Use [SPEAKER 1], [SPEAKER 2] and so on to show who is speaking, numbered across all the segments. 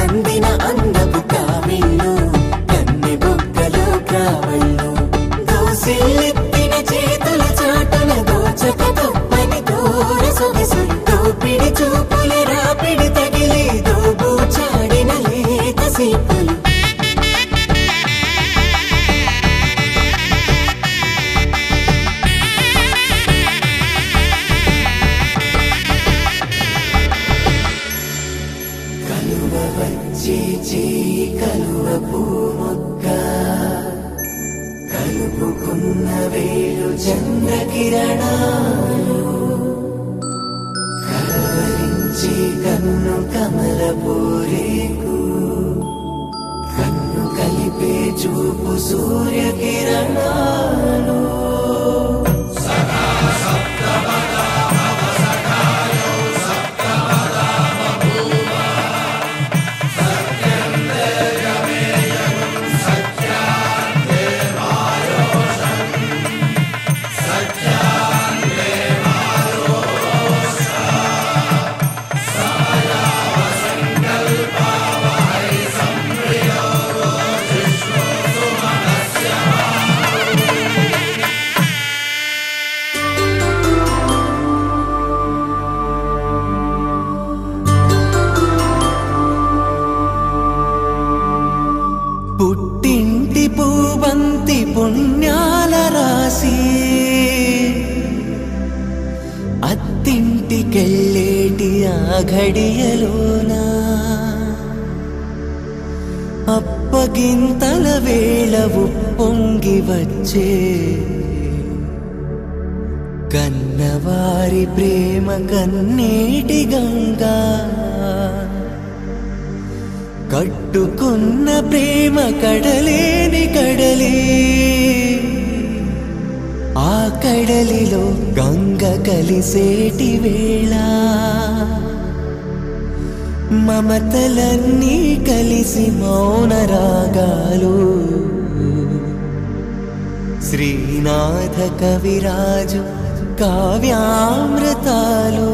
[SPEAKER 1] అందిన అందపు కావిళ్ళు కన్నె బొగ్గలు కావళ్ళు దోసిల్లెత్తిన చేతుల చాటున దోచక తప్పని దూర సొగసులు దోపిడి చూపుల రాపిడి తగిలి దోబూచాడిన లేత సీపులు కలువ పూమొక్క కలుపుకున్న వేలు చంద్రకిరణాలు కలవరించి కన్ను కమల పూరేకు కన్ను కలిపే చూపు సూర్యకిరణాలు పుట్టింటి పూబంతి పుణ్యాల రాసి అత్తింటికెళ్ళేటి ఆ ఘడియలోన అప్పగింతల వేళ ఉప్పొంగి వచ్చే కన్నవారి ప్రేమ కన్నీటి గంగా కట్టుకున్న ప్రేమ కడలేని కడలి ఆ కడలిలో గంగ కలిసేటి వేళ మమతలన్నీ కలిసి మౌన రాగాలు శ్రీనాథ కవిరాజు కావ్యామృతాలు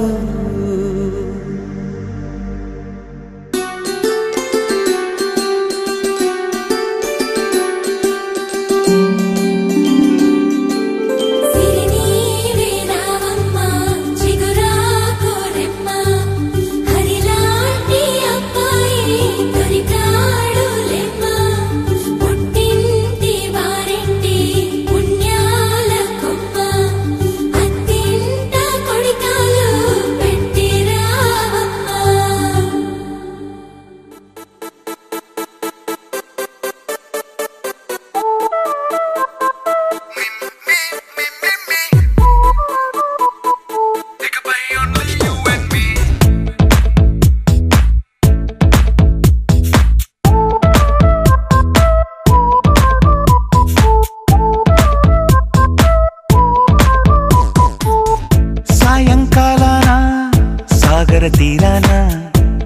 [SPEAKER 1] తీరాన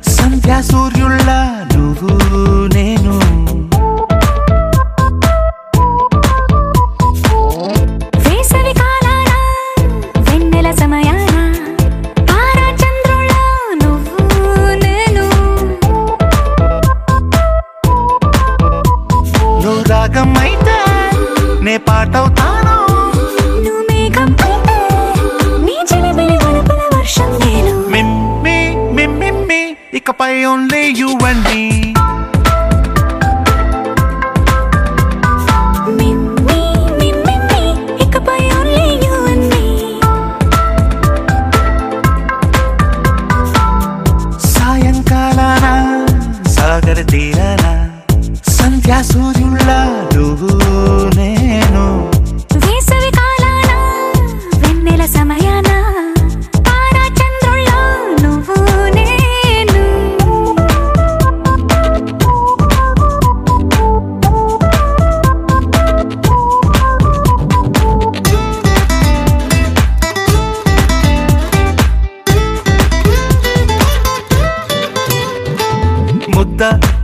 [SPEAKER 1] సంధ్యా సూర్యుళ్ళ నువ్వు నేను వేసవి కాలాన వెన్నెల సమయాన తారా చంద్రుళ్ళ నువ్వు నేను నువ్వు రాగం అయితే నే పాటవుతాను నువ్వు మేఘం అయితే నీ చిలిపిలి వలపుల వర్షం నేను ఇకపై only you and me ఇకపై only you and me సాయంకాలాన సాగర తీరాన సంధ్యా సూర్యుళ్ళ నువ్వు నేను వేసవి కాలాన వెన్నెల సమయాన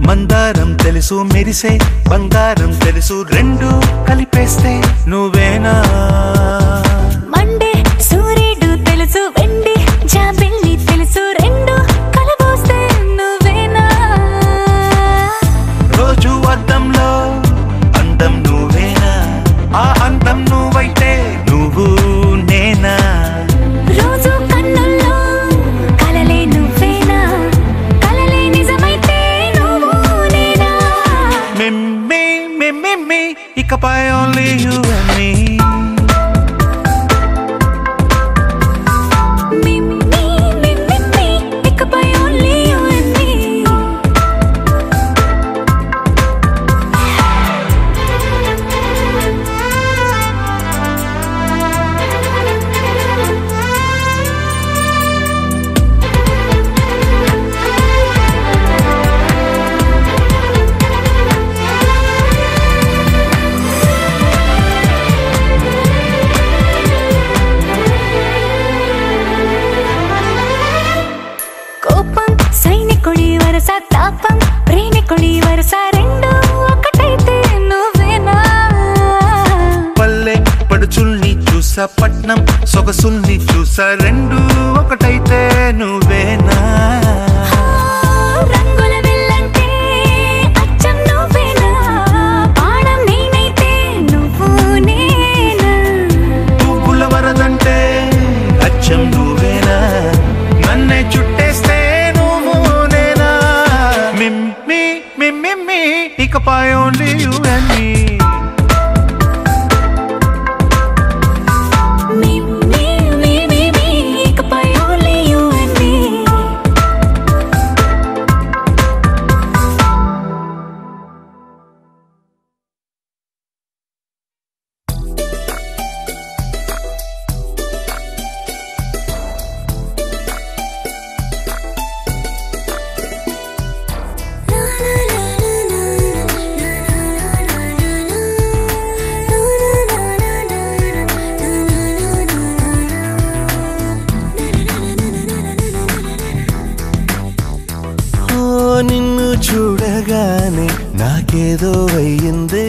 [SPEAKER 1] మందారం తెలుసు మెరిసే బంగారం తెలుసు రెండు కలిపేస్తే నువ్వేనా మండే సూర్యుడు తెలుసు వెండి జాబిల్లి తెలుసు రెండు కలబోస్తే నువ్వేనా ఇకపై only you and me. ఇకపై only you and me. తాపం ప్రేమికుడి వరస రెండు ఒకటైతే నువ్వేనా పల్లె పడుచుల్ని చూసా పట్నం సొగసుల్ని చూసా రెండు ఒకటైతే నువ్వేనా రంగుల వెళ్ళంటే అచ్చం నువ్వేనా పాడం నేనైతే నువ్వు నేనా పువ్వుల వరదంటే అచ్చం నువ్వేనా నన్నే చుట్టేస్తే ఇకపై only you and me. ఇకపై only you and me. నిన్ను చూడగానే నాకేదో అయ్యిందే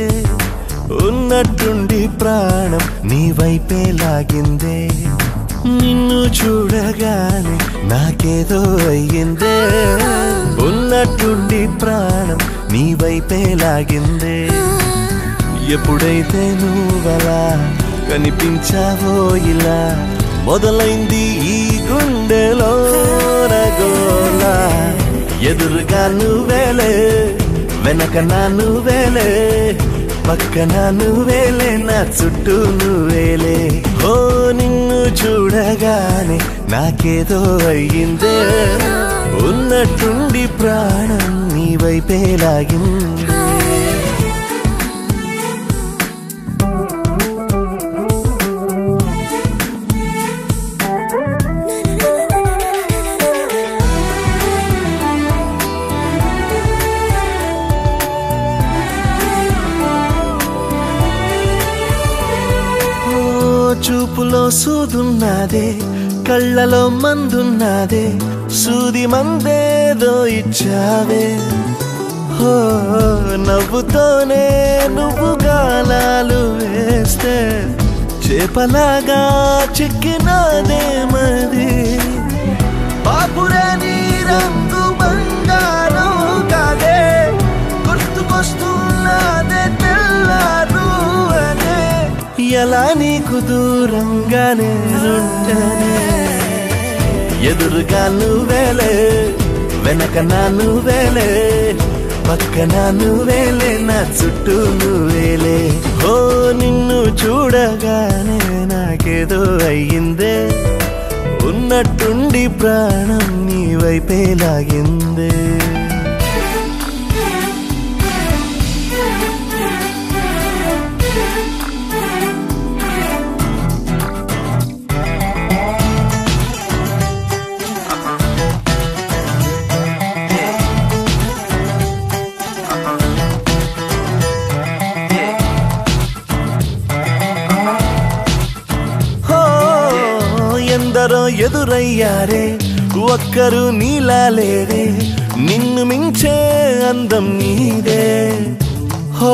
[SPEAKER 1] ఉన్నట్టుండి ప్రాణం నీ వైపే లాగిందే నిన్ను చూడగానే నాకేదో అయ్యిందే ఉన్నట్టుండి ప్రాణం నీ వైపే లాగిందే ఎప్పుడైతే నువ్వలా కనిపించావో ఇలా మొదలైంది ఈ గుండెలో రగోలా ఎదురుగా నువ్వేలే వెనక నా నువ్వేలే పక్కన నువ్వేలే నా చుట్టూ నువ్వేలే ఓ నిన్ను చూడగానే నాకేదో అయ్యిందే ఉన్నట్టుండి ప్రాణం నీ వైపే లాగిందే చూపులో సూదున్నదే కళ్ళలో మందున్నదే సూది మందేదో ఇచ్చావే హో నవ్వుతోనే నువ్వు గాలాలు వేస్తే చేపలాగా చిక్కినాదే మరి బాపురే నీ రంగు బంగారం కాదే గుర్తుకొస్తున్నదే తెల్లారు అనే ఎలా నీకు దూరంగానే ఉంటనే ఎదురుగా నువ్వేలే వెనక నా నువ్వేలే పక్కన నువ్వేలే నా చుట్టూ నువ్వేలే ఓ నిన్ను చూడగానే నాకేదో అయ్యిందే ఉన్నట్టుండి ప్రాణం నీ వైపే లాగిందే ఎందరో ఎదురయ్యారే ఒక్కరు నీలా లేరే నిన్ను మించే అందం నీదే హో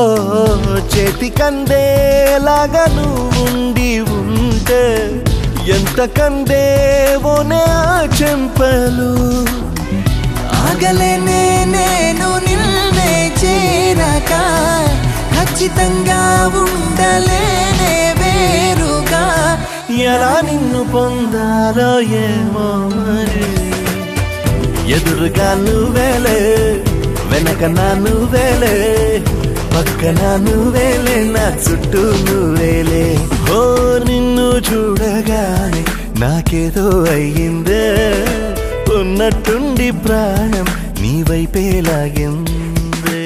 [SPEAKER 1] చేతికందేలాగా నువ్వుండి ఉంటే ఎంత కందేవోనే ఆ చెంపలు ఆగలేనే నేను నిన్నే చేరక ఖచ్చితంగా ఉండలేనే వేరుగా ఎలా నిన్ను పొందాలో ఏమో మరి ఎదురుగా నువ్వేలే వెనక నా నువ్వేలే పక్క
[SPEAKER 2] పక్కన నువ్వేలే నా చుట్టూ నువ్వేలే ఓ నిన్ను చూడగానే నాకేదో అయ్యిందే ఉన్నట్టుండి ప్రాణం నీ వైపే లాగిందే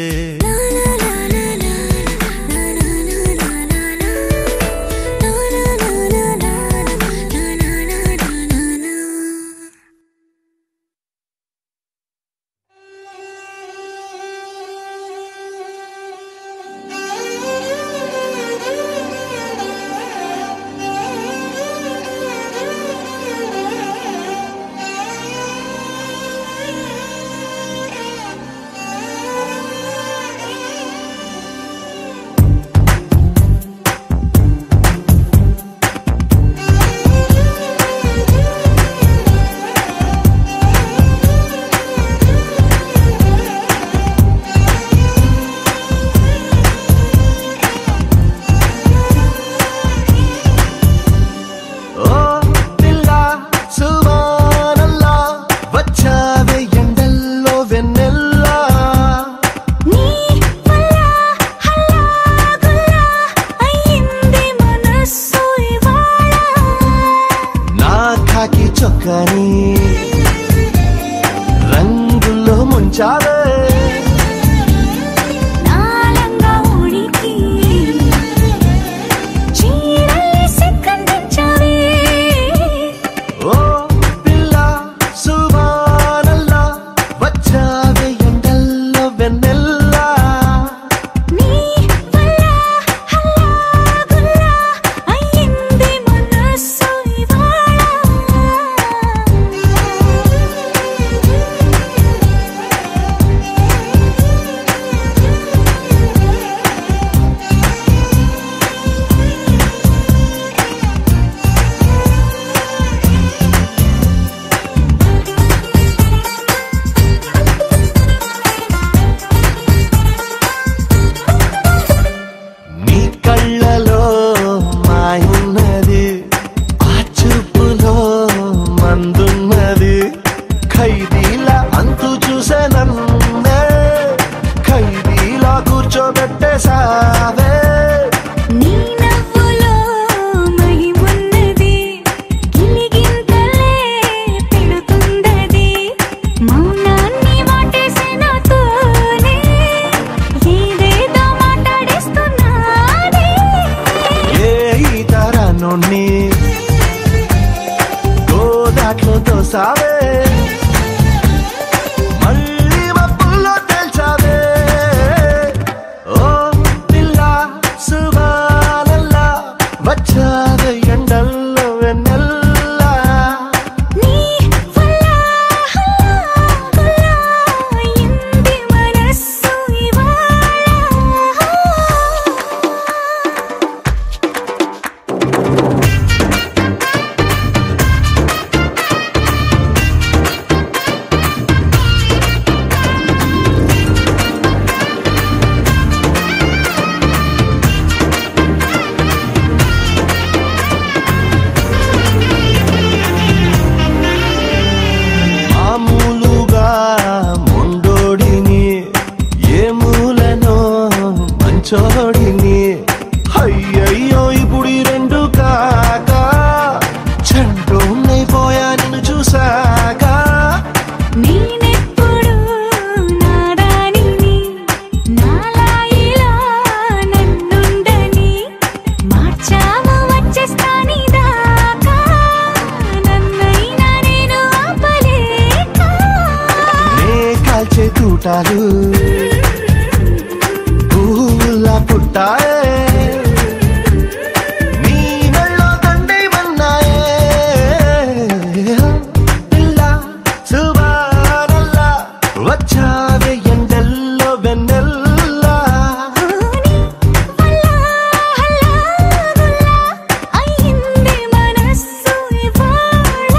[SPEAKER 2] రంగుల్లో ముంచాలే నాలంగా ఉడికి చీరలేసి కందించావే ఓ పిల్ల సుబానల్లా వచ్చావే ఎండల్లో వెన్నెల్లా నీ వల్ల హల్లాగుల్లా అయ్యింది మనసు ఇవాళ చోడిని అయ్యయ్యో ఇప్పుడు ఈ రెండు కాక చంటోనైపోయా నిన్ను చూసాక నేనెప్పుడు నారాణిని నాలాయిలా నన్నుండని మార్చాము వచ్చేస్తాని దాకా నన్నైనా నేను ఆపలేక నే కాల్చే తూటాలు పుట్టాయే నీ మెళ్ళో దండేమన్నాయే పిల్ల సుబానల్లా వచ్చావే ఎండల్లో వెన్నెల్లా అయ్యింది మనస్సు ఇవాళ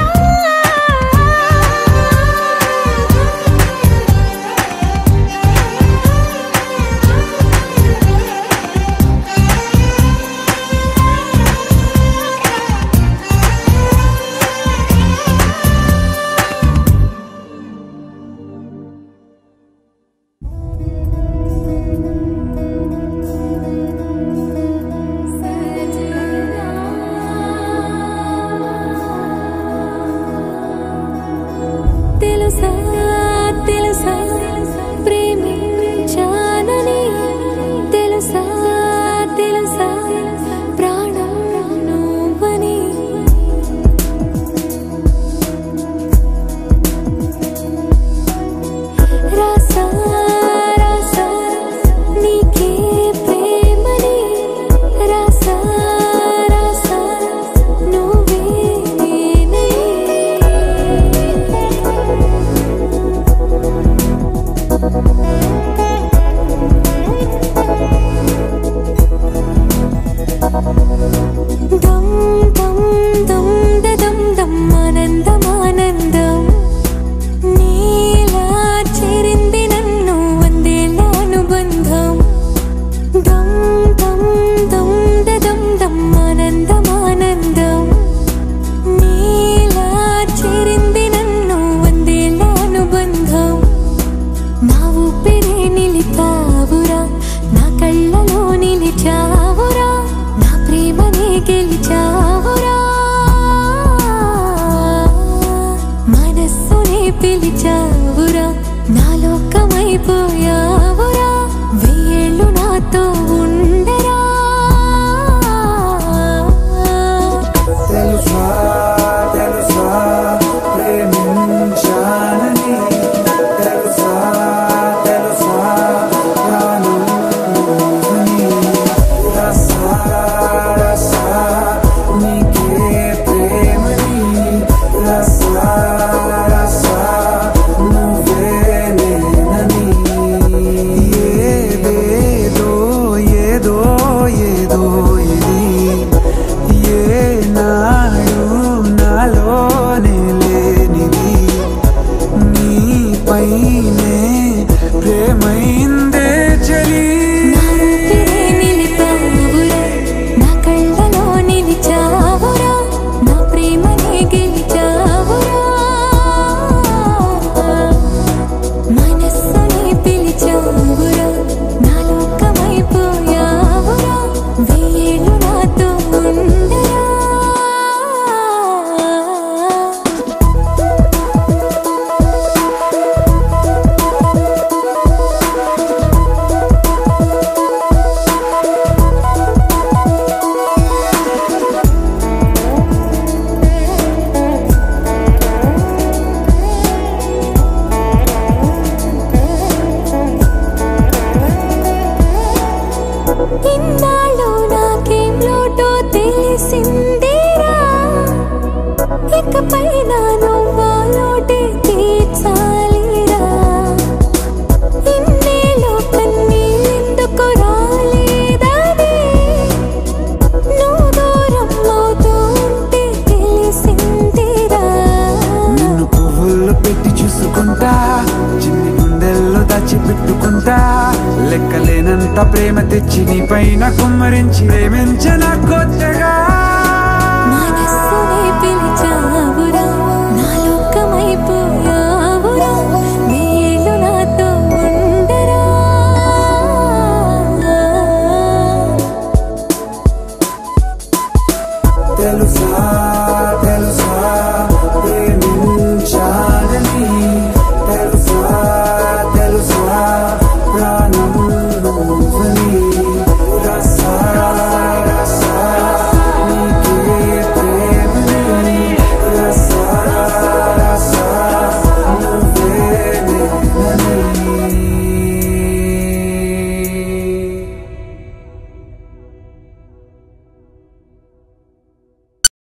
[SPEAKER 3] లెక్కలేనంత ప్రేమ తెచ్చి నీ పైన కుమ్మరించి ప్రేమించిన కొత్తగా